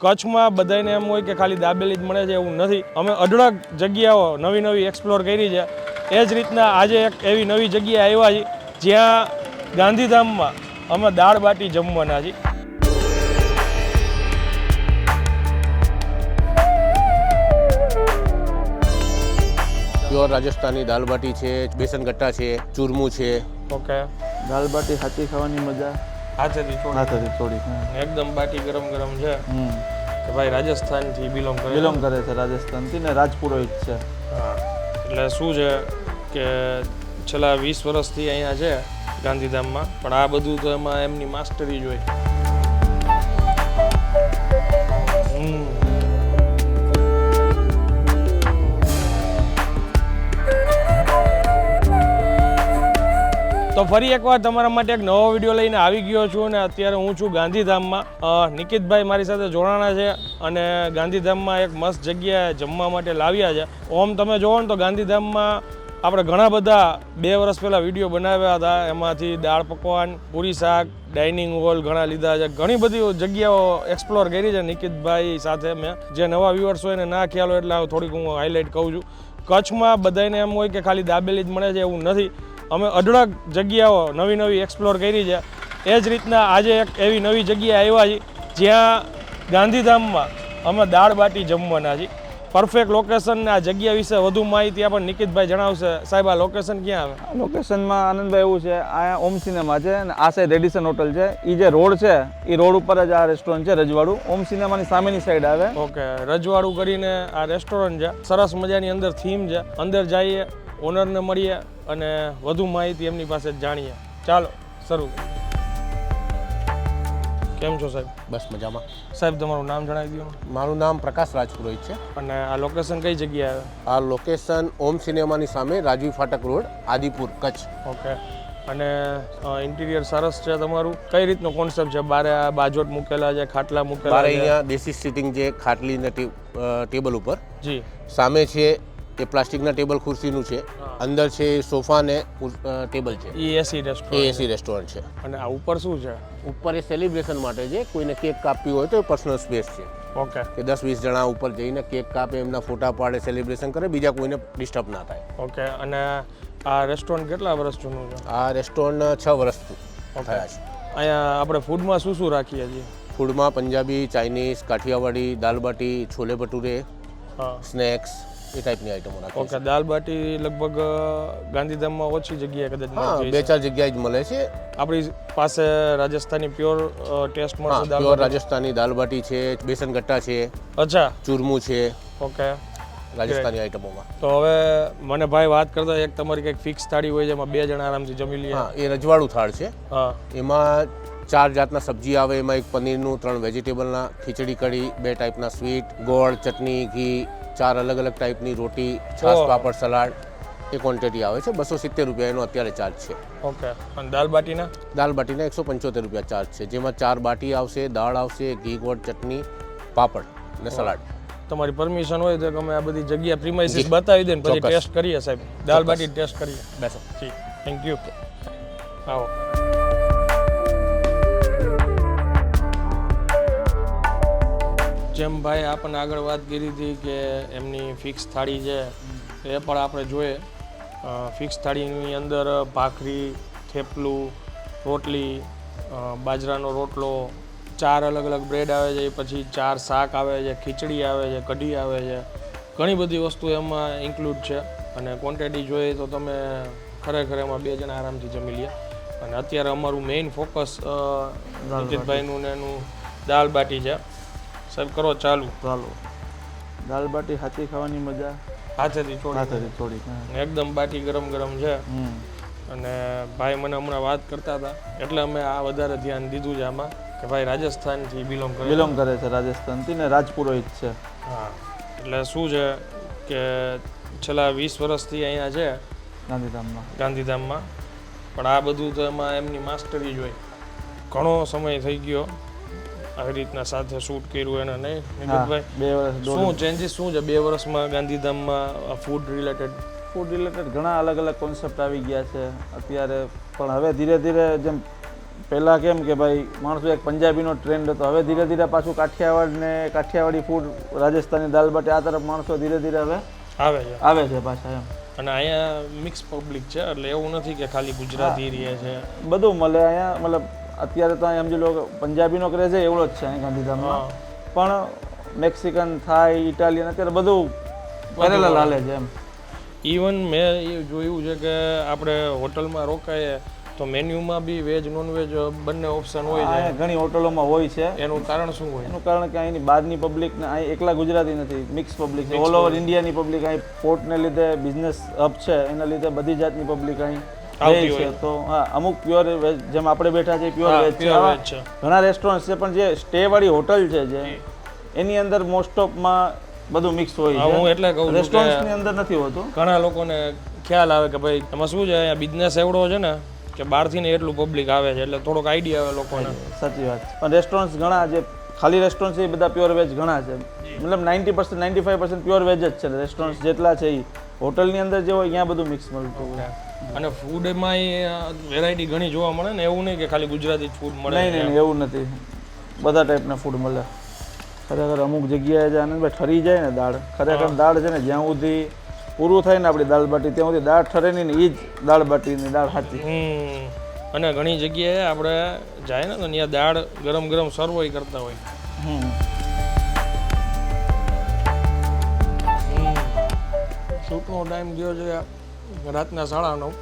કચ્છમાં બધાને એમ હોય કે ખાલી દાબેલી જ મળે છે એવું નથી. અમે અઢળક જગ્યાઓ નવી નવી એક્સપ્લોર કરી છે. એ જ રીતના આજે એક એવી નવી જગ્યાએ આવ્યા છીએ જ્યાં ગાંધીધામમાં અમે દાળ બાટી જમવાના છીએ. પ્યોર રાજસ્થાની દાલ બાટી છે, બેસન ગટ્ટા છે, ચૂરમું છે. ઓકે, દાલ બાટી હાથી ખાવાની મજા હાથેથી થોડી એકદમ બાટી ગરમ ગરમ છે કે ભાઈ રાજસ્થાનથી બિલોંગ કરે છે રાજસ્થાનથી ને રાજપુરોહિત છે. હા, એટલે શું છે કે છેલ્લા 20 વર્ષથી અહીંયા છે ગાંધીધામમાં, પણ આ બધું તો એમાં એમની માસ્ટરી જ હોય. તો ફરી એકવાર તમારા માટે એક નવો વિડીયો લઈને આવી ગયો છું અને અત્યારે હું છું ગાંધીધામમાં. નિકિતભાઈ મારી સાથે જોડાણા છે અને ગાંધીધામમાં એક મસ્ત જગ્યાએ જમવા માટે લાવ્યા છે. ઓમ તમે જોવો ને તો ગાંધીધામમાં આપણે ઘણા બધા 2 વર્ષ પહેલાં વિડીયો બનાવ્યા હતા. એમાંથી દાળ પકવાન, પૂરી શાક, ડાઇનિંગ હોલ ઘણા લીધા છે. ઘણી બધી જગ્યાઓ એક્સપ્લોર કરી છે નિકિતભાઈ સાથે મેં. જે નવા વ્યુઅર્સ હોય એને ના ખ્યાલ હોય એટલે થોડીક હું હાઇલાઇટ કહું છું. કચ્છમાં બધાને એમ હોય કે ખાલી દાબેલી જ મળે છે એવું નથી. અમે અઢળક જગ્યાઓ નવી નવી એક્સપ્લોર કરી છે. એ જ રીતના આજે એક એવી નવી જગ્યાએ આવ્યા છીએ જ્યાં ગાંધીધામમાં અમે દાળ બાટી જમવાના છીએ. પરફેક્ટ લોકેશન ને આ જગ્યા વિશે વધુ માહિતી આપણને નિકિતભાઈ જણાવશે. સાહેબ, આ લોકેશન ક્યાં આવે? લોકેશનમાં આનંદભાઈ એવું છે, આ ઓમ સિનેમા છે અને આ સાઈડ રેડિસન હોટલ છે. એ જે રોડ છે એ રોડ ઉપર જ આ રેસ્ટોરન્ટ છે રજવાડું. ઓમ સિનેમાની સામેની સાઈડ આવે. ઓકે, રજવાડું કરીને આ રેસ્ટોરન્ટ છે. સરસ મજાની અંદર થીમ છે. અંદર જઈએ, ઓનરને મળીએ અને વધુ માહિતી એમની પાસે જાણીએ. ચાલો શરૂ. કેમ છો સાહેબ? બસ મજામાં. સાહેબ, તમારું નામ જણાવી દો. મારું નામ પ્રકાશ રાજપુરોહિત છે. અને આ લોકેશન કઈ જગ્યાએ આવે? આ લોકેશન ઓમ સિનેમાની સામે રાજવી ફાટક રોડ, આદિપુર, કચ્છ. ઓકે, અને ઇન્ટિરિયર સરસ છે તમારું. કઈ રીતનો કોન્સેપ્ટ છે? બારે આ બાજોટ મૂકેલા છે, ખાટલા મૂકેલા બારે છે? અહીંયા દેશી સિટિંગ છે, ખાટલી ને ટેબલ ઉપર. જી. સામે છે એ પ્લાસ્ટિકના ટેબલ ખુરશીનું છે. અંદર છે સોફા ને ટેબલ છે. એ એસી રેસ્ટોરન્ટ. એસી રેસ્ટોરન્ટ છે. અને આ ઉપર શું છે? ઉપર એ સેલિબ્રેશન માટે છે. કોઈને કેક કાપવી હોય તો એ પર્સનલ સ્પેસ છે ઓકે, કે 10-20 જણા ઉપર જઈને કેક કાપે, એમના ફોટા પાડે, સેલિબ્રેશન કરે, બીજા કોઈને ડિસ્ટર્બ ના થાય. ઓકે. અને આ રેસ્ટોરન્ટ કેટલા વર્ષ જૂનું છે? આ રેસ્ટોરન્ટ 6 વર્ષ થયા છે. અહીંયા આપણે ફૂડમાં શું શું રાખીએ છીએ? ફૂડમાં પંજાબી, ચાઇનીઝ, કાઠિયાવાડી, દાલ બાટી, છોલે ભટુરે, હા, સ્નેક્સ, એ ટાઈપની આઈટમો રાખીએ ઓકે. દાલ બાટી લગભગ ગાંધીધામમાં ઓછી જગ્યાએ કદાચ હા, મળતી હશે. 2-4 જગ્યાએ જ મળે છે. આપણી પાસે રાજસ્થાની પ્યોર ટેસ્ટ મળશે. દાલ પ્યોર બાટી? રાજસ્થાની દાલ બાટી છે, બેસન ગટ્ટા છે, અચ્છા, ચૂરમું છે, ઓકે. રાજસ્થાની આઈટમોમાં. તો હવે મને ભાઈ વાત કરતા એક તમારી કંઈક ફિક્સ થાળી હોય જેમાં 2 જણા આરામથી જમી લે. હા, એ રજવાડું થાળ છે. હા, એમાં 4 જાતના સબ્જી આવે. એમાં એક પનીરનું, 3 વેજીટેબલના, ખીચડી કઢી, 2 ટાઈપના સ્વીટ, ગોળ, ચટણી, ઘી, 4 અલગ અલગ ટાઈપની રોટી, છાશ, પાપડ, સલાડ. એ ક્વોન્ટિટી આવે છે. 270 રૂપિયા એનો અત્યારે ચાર્જ છે. ઓકે. અને દાલ બાટીના? દાલ બાટીના 175 રૂપિયા ચાર્જ છે, જેમાં 4 બાટી આવશે, દાળ આવશે, ઘી, ગોળ, ચટણી, પાપડ અને સલાડ. તમારી પરમિશન હોય તો અમે આ બધી જગ્યા પ્રીમાઇસીસ બતાવી દે ને પછી ટેસ્ટ કરીએ સાહેબ. દાલ બાટી ટેસ્ટ કરીએ. બેસો. જી, થેન્ક યુ. આવો. જેમ ભાઈ આપણને આગળ વાત કરી હતી કે એમની ફિક્સ થાળી છે, એ પણ આપણે જોઈએ. ફિક્સ થાળીની અંદર ભાખરી, થેપલું, રોટલી, બાજરાનો રોટલો, 4 અલગ અલગ બ્રેડ આવે છે, પછી 4 શાક આવે છે, ખીચડી આવે છે, કઢી આવે છે. ઘણી બધી વસ્તુ એમાં ઇન્ક્લુડ છે. અને ક્વોન્ટિટી જોઈએ તો તમે ખરેખર એમાં 2 જણા આરામથી જમી લે. અને અત્યારે અમારું મેઇન ફોકસ નિકિતભાઈનું ને એનું દાલ બાટી છે. સાહેબ, કરો ચાલુ. દાલ બાટી હાથી ખાવાની મજા હાથેથી થોડી એકદમ બાટી ગરમ ગરમ છે. અને ભાઈ મને હમણાં વાત કરતા હતા એટલે અમે આ વધારે ધ્યાન દીધું છે આમાં કે ભાઈ રાજસ્થાનથી બિલોંગ કરે છે રાજસ્થાનથી ને રાજપુરોહિત છે. હા, એટલે શું છે કે છેલ્લા 20 વર્ષથી અહીંયા છે ગાંધીધામમાં, પણ આ બધું તો એમાં એમની માસ્ટરી જ હોય. ઘણો સમય થઈ ગયો આવી રીતના સાથે શૂટ કર્યું એને, નહીં નિકિતભાઈ? 2 વર્ષ. શું ચેન્જીસ શું છે 2 વર્ષમાં ગાંધીધામમાં ફૂડ રિલેટેડ? ઘણા અલગ અલગ કોન્સેપ્ટ આવી ગયા છે અત્યારે. પણ હવે ધીરે ધીરે જેમ પહેલાં કેમ કે ભાઈ માણસો એક પંજાબીનો ટ્રેન્ડ હતો, હવે ધીરે ધીરે પાછું કાઠિયાવાડી ફૂડ, રાજસ્થાની દાલ બાટી આ તરફ માણસો ધીરે ધીરે હવે આવે છે છે પાછા એમ. અને અહીંયા મિક્સ પબ્લિક છે એટલે એવું નથી કે ખાલી ગુજરાતી રહે છે, બધું મળે અહીંયા. મતલબ અત્યારે તો અહીંયા સમજી લો કે પંજાબીનો ક્રેઝ એવડો જ છે અહીં ગાંધીધામમાં, પણ મેક્સિકન, થાઈ, ઇટાલિયન અત્યારે બધું પેરેલલ હાલે છે એમ. ઇવન મેં એ જોયું છે કે આપણે હોટલમાં રોકાઈએ તો મેન્યુમાં બી વેજ નોનવેજ બંને ઓપ્શન હોય છે. અહીંયા ઘણી હોટલોમાં હોય છે. એનું કારણ શું હોય? એનું કારણ કે અહીંની બહારની પબ્લિક ને અહીં એકલા ગુજરાતી નથી, મિક્સ પબ્લિક છે. ઓલ ઓવર ઇન્ડિયાની પબ્લિક અહીં પોર્ટને લીધે બિઝનેસ હબ છે, એના લીધે બધી જાતની પબ્લિક અહીં રહે છે. તો હા, અમુક પ્યોર વેજ, જેમ આપણે બેઠા છે પ્યોર વેજ છે. ઘણા રેસ્ટોરન્ટ છે, પણ જે સ્ટે વાળી હોટલ છે જે એની અંદર મોસ્ટ ઓફમાં બધું મિક્સ હોય છે. હું એટલે કહું છું રેસ્ટોરન્ટ્સની અંદર નથી હોતું. ઘણા લોકોને ખ્યાલ આવે કે ભાઈ એમાં શું છે, અહીંયા બિઝનેસ એવડો છે ને કે બહારથી ને એટલું પબ્લિક આવે છે, એટલે થોડોક આઈડિયા આવે લોકોને. સાચી વાત છે. પણ રેસ્ટોરન્ટ્સ ઘણા જે ખાલી રેસ્ટોરન્ટ છે એ બધા પ્યોર વેજ ઘણા છે. મતલબ 90% 95% પ્યોર વેજ જ છે. રેસ્ટોરન્ટ જેટલા છે એ હોટલની અંદર જે હોય ત્યાં બધું મિક્સ મળતું હોય. અને ફૂડમાં વેરાયટી ઘણી જોવા મળે ને, એવું નહીં કે ખાલી ગુજરાતી જ ફૂડ મળે. નહીં, એવું નથી, બધા ટાઈપના ફૂડ મળે. ખરેખર અમુક જગ્યાએ જે આનંદભાઈ ઠરી જાય ને દાળ, ખરેખર દાળ છે ને જ્યાં સુધી પૂરું થાય ને આપણી દાળ બાટી ત્યાં સુધી દાળ ઠરે નહીં ને એ જ દાળ બાટીની દાળ સાચી. અને ઘણી જગ્યાએ આપણે જાય ને તો ત્યાં દાળ ગરમ ગરમ સર્વ કરતા હોય. શૂટનો ટાઈમ ગયો છે રાતના 9:30.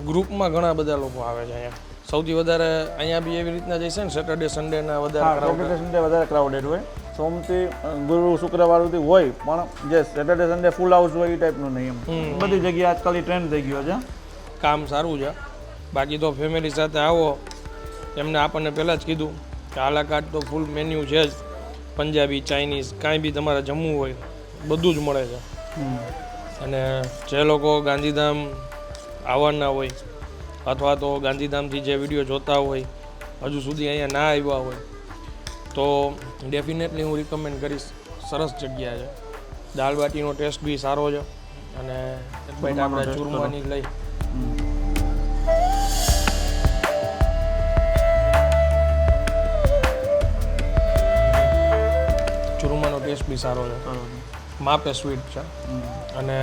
ગ્રુપમાં ઘણા બધા લોકો આવે છે અહીંયા. સૌથી વધારે અહીંયા બી એવી રીતના જઈશે ને સેટરડે સન્ડેના સેટરડે સન્ડે વધારે ક્રાઉડેડ હોય. સોમથી ગુરુ શુક્રવાર સુધી હોય, પણ જે સેટરડે સન્ડે ફૂલ હાઉસ હોય એ ટાઈપનું નહીં એમ. બધી જગ્યાએ આજકાલ ટ્રેન્ડ થઈ ગયો છે. કામ સારું છે. બાકી તો ફેમિલી સાથે આવો, એમને આપણને પહેલાં જ કીધું કે આ લા કાર્ટ તો ફૂલ મેન્યુ છે જ. પંજાબી, ચાઇનીઝ કાંઈ બી તમારે જમવું હોય બધું જ મળે છે. અને જે લોકો ગાંધીધામ આવવાના હોય અથવા તો ગાંધીધામથી જે વિડીયો જોતા હોય હજુ સુધી અહીંયા ના આવ્યા હોય તો ડેફિનેટલી હું રિકમેન્ડ કરીશ. સરસ જગ્યા છે. દાળ બાટીનો ટેસ્ટ બી સારો છે. અને આપણે ચૂરમાની લઈ ચૂરમાનો ટેસ્ટ બી સારો છે. માપે સ્વીટ છે. અને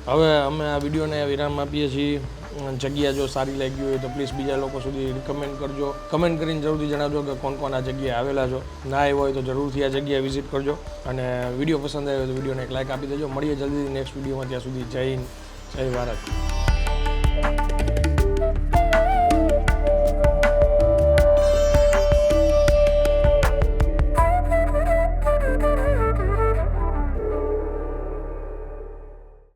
હવે અમે આ વિડીયોને વિરામ આપીએ છીએ. જગ્યા જો સારી લાગી હોય તો પ્લીઝ બીજા લોકો સુધી રિકમેન્ડ કરજો. કમેન્ટ કરીને જરૂરથી જણાવજો કે કોણ કોણ આ જગ્યાએ આવેલા છો. ના આવ્યો હોય તો જરૂરથી આ જગ્યાએ વિઝિટ કરજો. અને વિડીયો પસંદ આવ્યો તો વિડીયોને એક લાઇક આપી દેજો. મળીએ જલ્દી નેક્સ્ટ વિડીયોમાં. ત્યાં સુધી જય હિન્દ, જય ભારત.